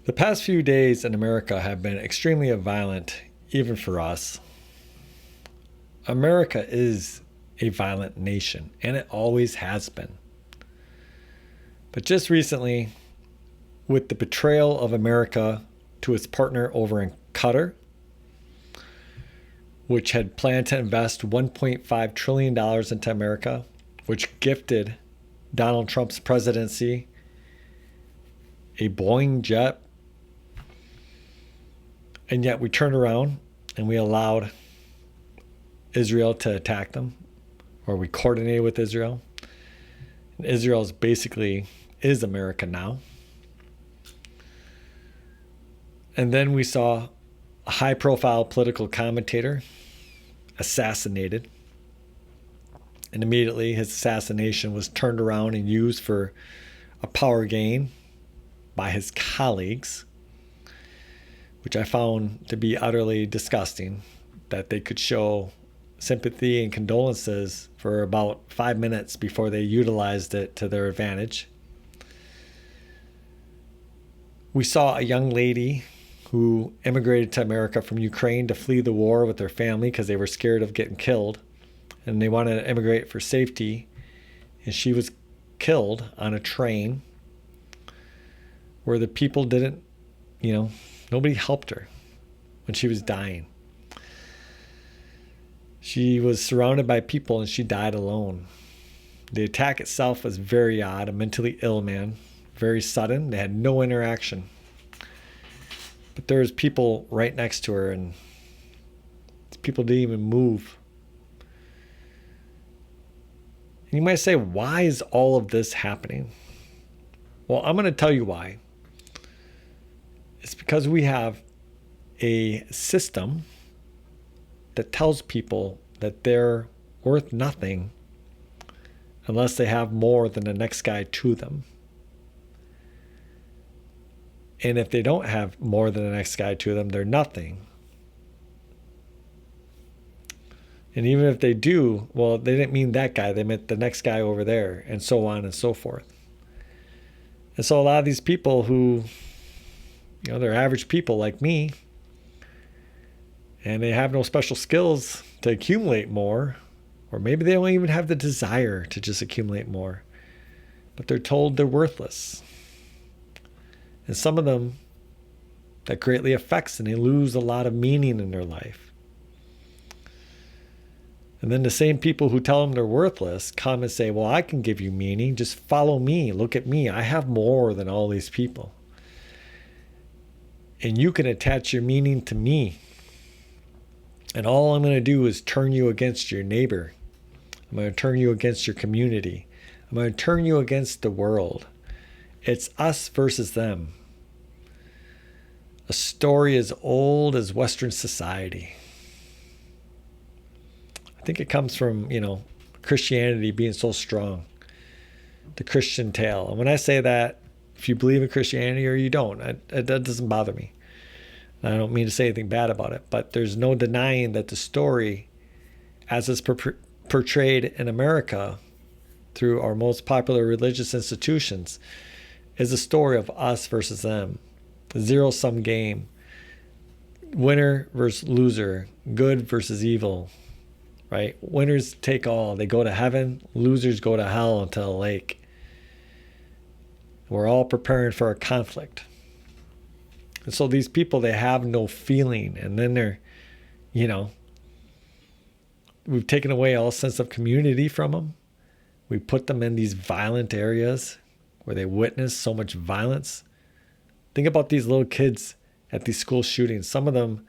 The past few days in America have been extremely violent, even for us. America is a violent nation, and it always has been. But just recently, with the betrayal of America to its partner over in Qatar, which had planned to invest $1.5 trillion into America, which gifted Donald Trump's presidency a Boeing jet, and yet we turned around and we allowed Israel to attack them, or we coordinated with Israel. And Israel is America now. And then we saw a high-profile political commentator assassinated. And immediately his assassination was turned around and used for a power gain by his colleagues, which I found to be utterly disgusting, that they could show sympathy and condolences for about 5 minutes before they utilized it to their advantage. We saw a young lady who immigrated to America from Ukraine to flee the war with their family because they were scared of getting killed, and they wanted to immigrate for safety, and she was killed on a train where the people didn't, nobody helped her when she was dying. She was surrounded by people and she died alone. The attack itself was very odd. A mentally ill man, very sudden. They had no interaction. But there was people right next to her, and people didn't even move. And you might say, why is all of this happening? Well, I'm going to tell you why. It's because we have a system that tells people that they're worth nothing unless they have more than the next guy to them. And if they don't have more than the next guy to them, they're nothing. And even if they do, well, they didn't mean that guy. They meant the next guy over there, and so on and so forth. And so a lot of these people who, they're average people like me, and they have no special skills to accumulate more, or maybe they don't even have the desire to just accumulate more, but they're told they're worthless. And some of them, that greatly affects, and they lose a lot of meaning in their life. And then the same people who tell them they're worthless come and say, well, I can give you meaning. Just follow me. Look at me. I have more than all these people. And you can attach your meaning to me. And all I'm going to do is turn you against your neighbor. I'm going to turn you against your community. I'm going to turn you against the world. It's us versus them. A story as old as Western society. I think it comes from, Christianity being so strong. The Christian tale. And when I say that, if you believe in Christianity or you don't, that doesn't bother me. I don't mean to say anything bad about it, but there's no denying that the story, as it's portrayed in America through our most popular religious institutions, is a story of us versus them. A zero-sum game. Winner versus loser. Good versus evil. Right? Winners take all. They go to heaven. Losers go to hell into a lake. We're all preparing for a conflict. And so these people, they have no feeling. And then they're, we've taken away all sense of community from them. We put them in these violent areas where they witness so much violence. Think about these little kids at these school shootings. Some of them,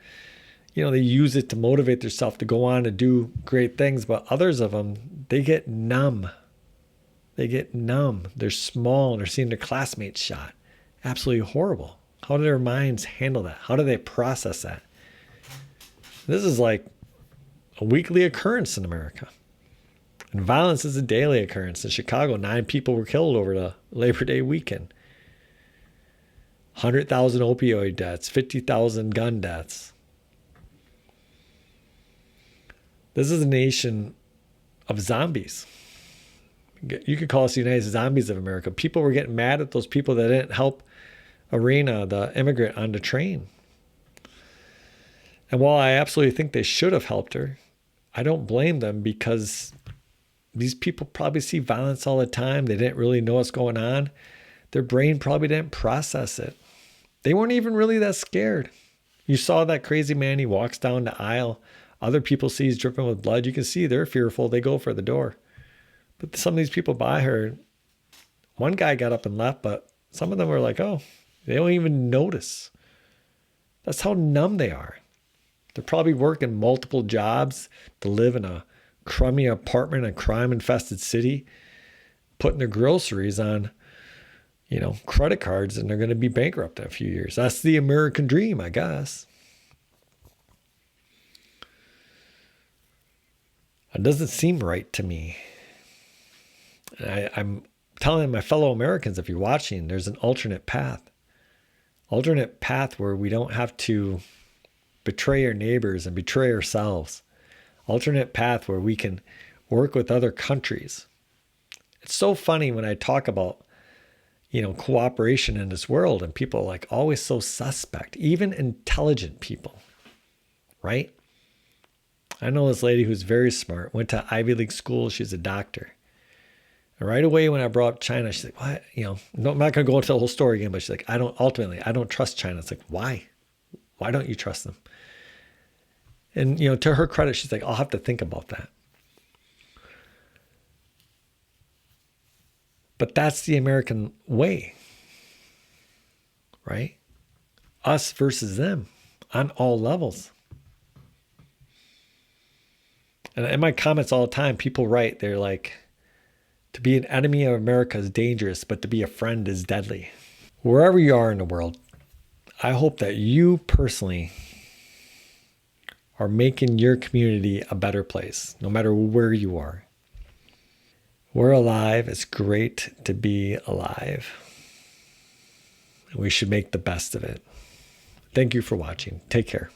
they use it to motivate themselves to go on and do great things. But others of them, they get numb. They're small and they're seeing their classmates shot. Absolutely horrible. How do their minds handle that? How do they process that? This is like a weekly occurrence in America. And violence is a daily occurrence. In Chicago, 9 people were killed over the Labor Day weekend. 100,000 opioid deaths, 50,000 gun deaths. This is a nation of zombies. You could call us the United Zombies of America. People were getting mad at those people that didn't help Arena, the immigrant, on the train. And while I absolutely think they should have helped her, I don't blame them because these people probably see violence all the time. They didn't really know what's going on. Their brain probably didn't process it. They weren't even really that scared. You saw that crazy man, he walks down the aisle. Other people see he's dripping with blood. You can see they're fearful. They go for the door. But some of these people by her, one guy got up and left, but some of them were like, oh, they don't even notice. That's how numb they are. They're probably working multiple jobs to live in a crummy apartment in a crime-infested city, putting their groceries on, credit cards, and they're going to be bankrupt in a few years. That's the American dream, I guess. It doesn't seem right to me. I'm telling my fellow Americans, if you're watching, there's an alternate path. Alternate path where we don't have to betray our neighbors and betray ourselves. Alternate path where we can work with other countries. It's so funny when I talk about, cooperation in this world, and people are like always so suspect, even intelligent people, right? I know this lady who's very smart, went to Ivy League school. She's a doctor. And right away when I brought up China, she's like, what? No, I'm not going to go into the whole story again, but she's like, I don't trust China. It's like, why? Why don't you trust them? And, to her credit, she's like, I'll have to think about that. But that's the American way, right? Us versus them on all levels. And in my comments all the time, people write, they're like, to be an enemy of America is dangerous, but to be a friend is deadly. Wherever you are in the world, I hope that you personally are making your community a better place, no matter where you are. We're alive. It's great to be alive. And we should make the best of it. Thank you for watching. Take care.